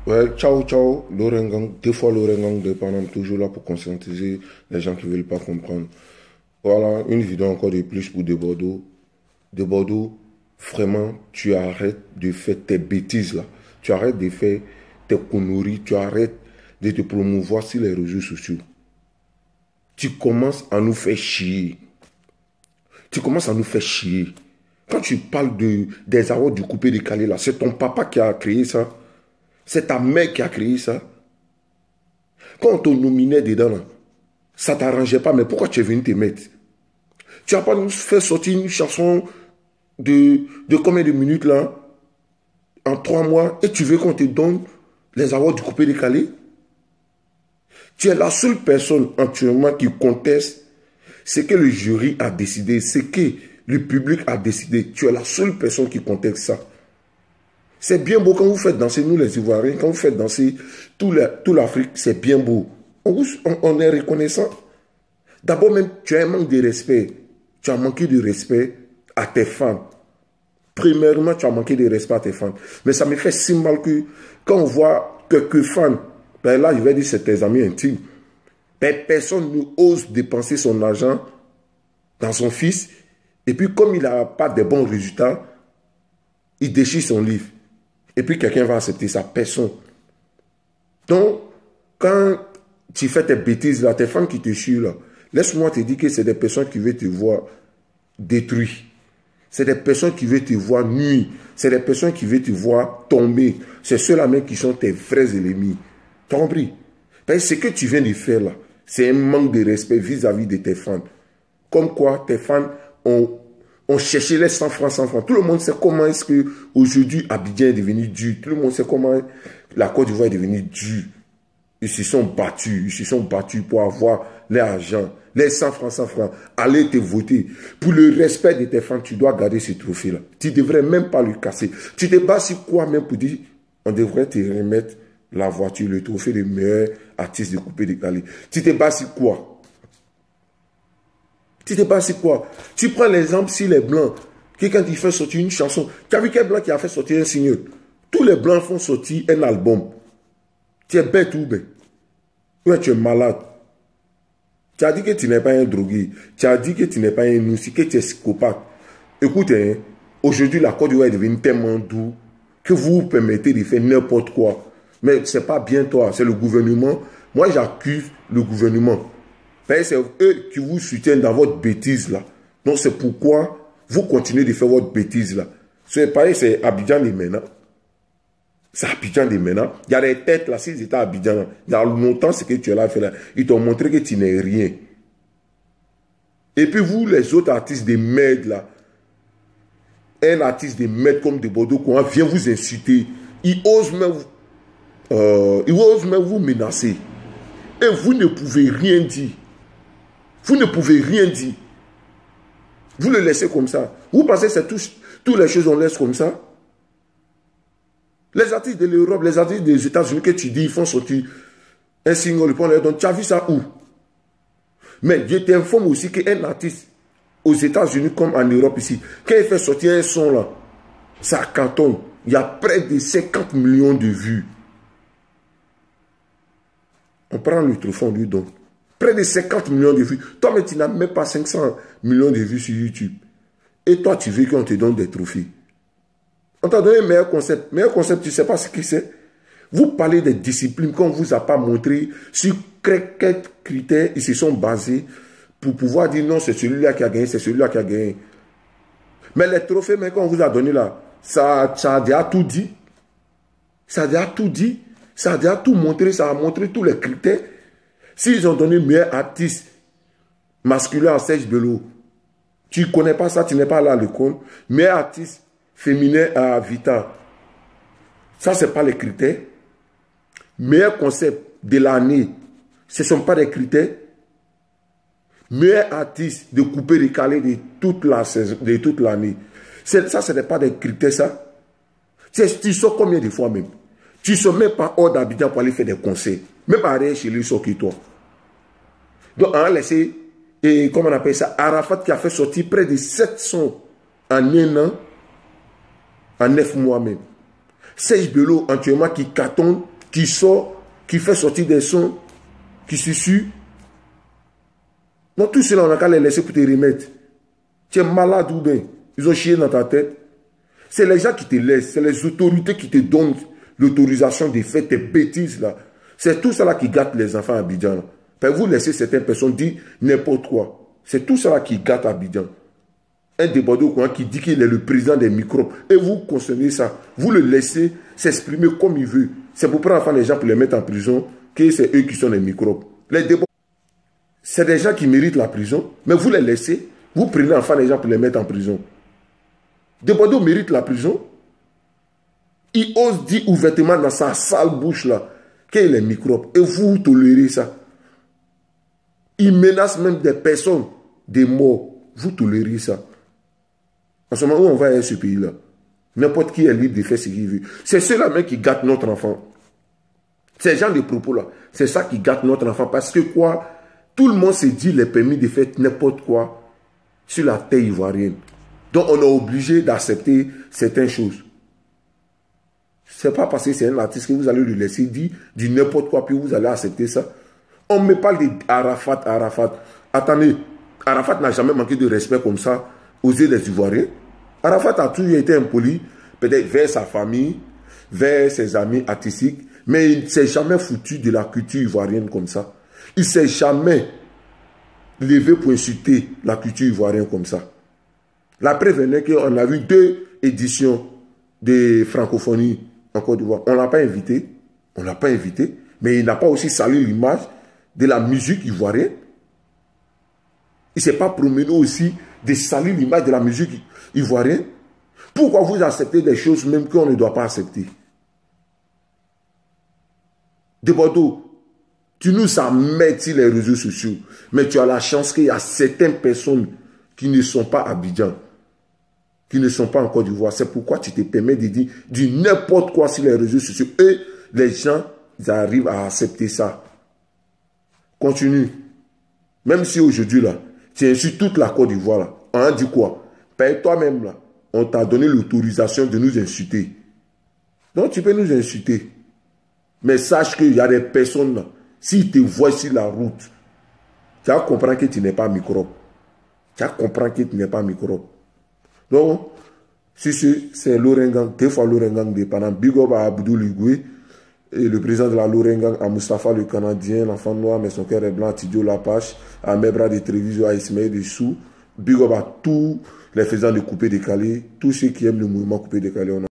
Ouais, ciao, ciao, l'Orengang, deux fois l'Orengang de Paname, toujours là pour conscientiser les gens qui ne veulent pas comprendre. Voilà, une vidéo encore de plus pour De Bordeaux. De Bordeaux, vraiment, tu arrêtes de faire tes bêtises là. Tu arrêtes de faire tes conneries, tu arrêtes de te promouvoir sur les réseaux sociaux. Tu commences à nous faire chier. Tu commences à nous faire chier. Quand tu parles des awards du coupé décalé là, c'est ton papa qui a créé ça. C'est ta mère qui a créé ça. Quand on te nominait dedans, là, ça ne t'arrangeait pas, mais pourquoi tu es venu te mettre? Tu n'as pas nous fait sortir une chanson de combien de minutes là, en 3 mois, et tu veux qu'on te donne les awards du coupé décalé? Tu es la seule personne actuellement qui conteste ce que le jury a décidé, ce que le public a décidé. Tu es la seule personne qui conteste ça. C'est bien beau quand vous faites danser, nous les Ivoiriens, quand vous faites danser toute l'Afrique, c'est bien beau. On est reconnaissant. D'abord même, tu as un manque de respect. Tu as manqué de respect à tes fans. Premièrement, tu as manqué de respect à tes fans. Mais ça me fait si mal que quand on voit quelques fans, ben là, je vais dire c'est tes amis intimes, ben personne n'ose dépenser son argent dans son fils. Et puis comme il n'a pas de bons résultats, il déchire son livre. Et puis quelqu'un va accepter ça, personne. Donc, quand tu fais tes bêtises là, tes fans qui te chient là, laisse-moi te dire que c'est des personnes qui veulent te voir détruit. C'est des personnes qui veulent te voir nuit. C'est des personnes qui veulent te voir tomber. C'est ceux-là même qui sont tes vrais ennemis. Tu as compris? Parce que ce que tu viens de faire là, c'est un manque de respect vis-à-vis de tes fans. Comme quoi, tes fans ont cherché les 100 francs, 100 francs. Tout le monde sait comment est-ce que aujourd'hui Abidjan est devenu dur. Tout le monde sait comment la Côte d'Ivoire est devenue dure. Ils se sont battus pour avoir l'argent, les 100 francs, 100 francs. Allez te voter. Pour le respect de tes fans, tu dois garder ce trophée-là. Tu ne devrais même pas le casser. Tu te bats sur quoi même pour dire, on devrait te remettre la voiture, le trophée de meilleur artiste de coupé décalé. Tu te bats sur quoi? Tu te bats sur quoi? Tu prends l'exemple sur les Blancs, qui quand ils font sortir une chanson, tu as vu quel Blanc qui a fait sortir un single? Tous les Blancs font sortir un album. Tu es bête ou bête? Ouais, tu es malade. Tu as dit que tu n'es pas un drogué. Tu as dit que tu n'es pas un moussi, que tu es psychopathe. Écoute, hein, aujourd'hui, la Côte d'Ivoire est devenue tellement douce que vous vous permettez de faire n'importe quoi. Mais ce n'est pas bien toi, c'est le gouvernement. Moi, j'accuse le gouvernement. C'est eux qui vous soutiennent dans votre bêtise là. Donc, c'est pourquoi vous continuez de faire votre bêtise là. C'est pareil, c'est Abidjan et maintenant. C'est Abidjan de maintenant. Il y a des têtes là, s'ils étaient à Abidjan, il y a longtemps ce que tu as là fait là. Ils t'ont montré que tu n'es rien. Et puis vous, les autres artistes de merde là, un artiste de merde comme De Bordeaux, quand vient vous insulter, il ose même vous menacer. Et vous ne pouvez rien dire. Vous ne pouvez rien dire. Vous le laissez comme ça. Vous pensez que c'est toutes les choses on laisse comme ça? Les artistes de l'Europe, les artistes des États-Unis que tu dis, ils font sortir un single, donc tu as vu ça où? Mais je t'informe aussi qu'un artiste aux États-Unis comme en Europe ici, quand il fait sortir un son là, ça cartonne. Il y a près de 50 millions de vues. On prend le trophée, on lui donne. Près de 50 millions de vues. Toi, mais tu n'as même pas 500 millions de vues sur YouTube. Et toi, tu veux qu'on te donne des trophées. On t'a donné un meilleur concept. Meilleur concept, tu ne sais pas ce que c'est. Vous parlez des disciplines qu'on ne vous a pas montré sur quels critères ils se sont basés pour pouvoir dire non, c'est celui-là qui a gagné, c'est celui-là qui a gagné. Mais les trophées qu'on vous a donné là, ça a déjà tout dit. Ça a déjà tout dit. Ça a déjà tout montré. Ça a montré tous les critères. S'ils ont donné meilleur artiste masculin à Serge Bello, tu ne connais pas ça, tu n'es pas là à l'école. Meilleur artiste féminin à Vita. Ça, ce n'est pas les critères. Meilleur concept de l'année, ce ne sont pas des critères. Meilleur artiste de coupé décalé de toute l'année. Ça, ce n'est pas des critères, ça. Tu sors combien de fois même? Tu ne sors même pas hors d'Abidjan pour aller faire des concerts. Même pas arrière chez lui, sort que toi. Donc, on a laissé, et comment on appelle ça, Arafat qui a fait sortir près de 700 en un an. En 9 mois même. Serge Bello, actuellement, qui cartonne qui sort, qui fait sortir des sons, qui susurre. Non, tout cela, on a qu'à les laisser pour te remettre. Tu es malade ou bien? Ils ont chié dans ta tête. C'est les gens qui te laissent, c'est les autorités qui te donnent l'autorisation de faire tes bêtises là. C'est tout cela qui gâte les enfants à Abidjan. Vous laissez certaines personnes dire n'importe quoi. C'est tout cela qui gâte Abidjan. Un débordé au courant qui dit qu'il est le président des microbes. Et vous consommez ça. Vous le laissez s'exprimer comme il veut. C'est pour prendre enfin les gens pour les mettre en prison que c'est eux qui sont les microbes. Les débordés, c'est des gens qui méritent la prison, mais vous les laissez. Vous prenez enfin les gens pour les mettre en prison. Débordé mérite la prison. Il ose dire ouvertement dans sa sale bouche là qu'il est microbe. Et vous tolérez ça. Il menace même des personnes, des morts. Vous tolérez ça. En ce moment où on va à ce pays-là, n'importe qui est libre de faire ce qu'il veut. C'est ceux-là même qui gâtent notre enfant. Ces gens de propos-là, c'est ça qui gâte notre enfant. Parce que quoi? Tout le monde se dit les permis de faire n'importe quoi sur la terre ivoirienne. Donc on est obligé d'accepter certaines choses. C'est pas parce que c'est un artiste que vous allez lui laisser dire n'importe quoi, puis vous allez accepter ça. On me parle d'Arafat, Arafat. Attendez, Arafat n'a jamais manqué de respect comme ça aux yeux des Ivoiriens. Arafat a toujours été impoli, peut-être vers sa famille, vers ses amis artistiques, mais il ne s'est jamais foutu de la culture ivoirienne comme ça. Il ne s'est jamais levé pour insulter la culture ivoirienne comme ça. La preuve est qu'on a vu 2 éditions de francophonie en Côte d'Ivoire. On ne l'a pas invité. On ne l'a pas invité. Mais il n'a pas aussi sali l'image de la musique ivoirienne. Il ne s'est pas promené aussi de salir l'image de la musique ivoirienne. Pourquoi vous acceptez des choses même qu'on ne doit pas accepter? De Bordeaux, tu nous amènes sur les réseaux sociaux, mais tu as la chance qu'il y a certaines personnes qui ne sont pas à Abidjan, qui ne sont pas en Côte d'Ivoire. C'est pourquoi tu te permets de dire n'importe quoi sur les réseaux sociaux. Et les gens, ils arrivent à accepter ça. Continue. Même si aujourd'hui, là, tu insultes toute la Côte d'Ivoire, là, on a dit quoi? Paye toi-même, là, on t'a donné l'autorisation de nous insulter. Donc, tu peux nous insulter. Mais sache qu'il y a des personnes, là, s'ils te voient sur la route, tu vas comprendre que tu n'es pas microbe. Tu vas comprendre que tu n'es pas microbe. Donc, si c'est Lorengang, des fois Lorengang dépendant, Big Up à Abdou Ligoué, et le président de la Lorengang, à Mustapha le Canadien, l'enfant noir, mais son cœur est blanc, Tidio Lapache, à Mebra de Tréviso, à Ismaël Dessous, Big Up à tous les faisans de coupé décalé, tous ceux qui aiment le mouvement coupé décalé.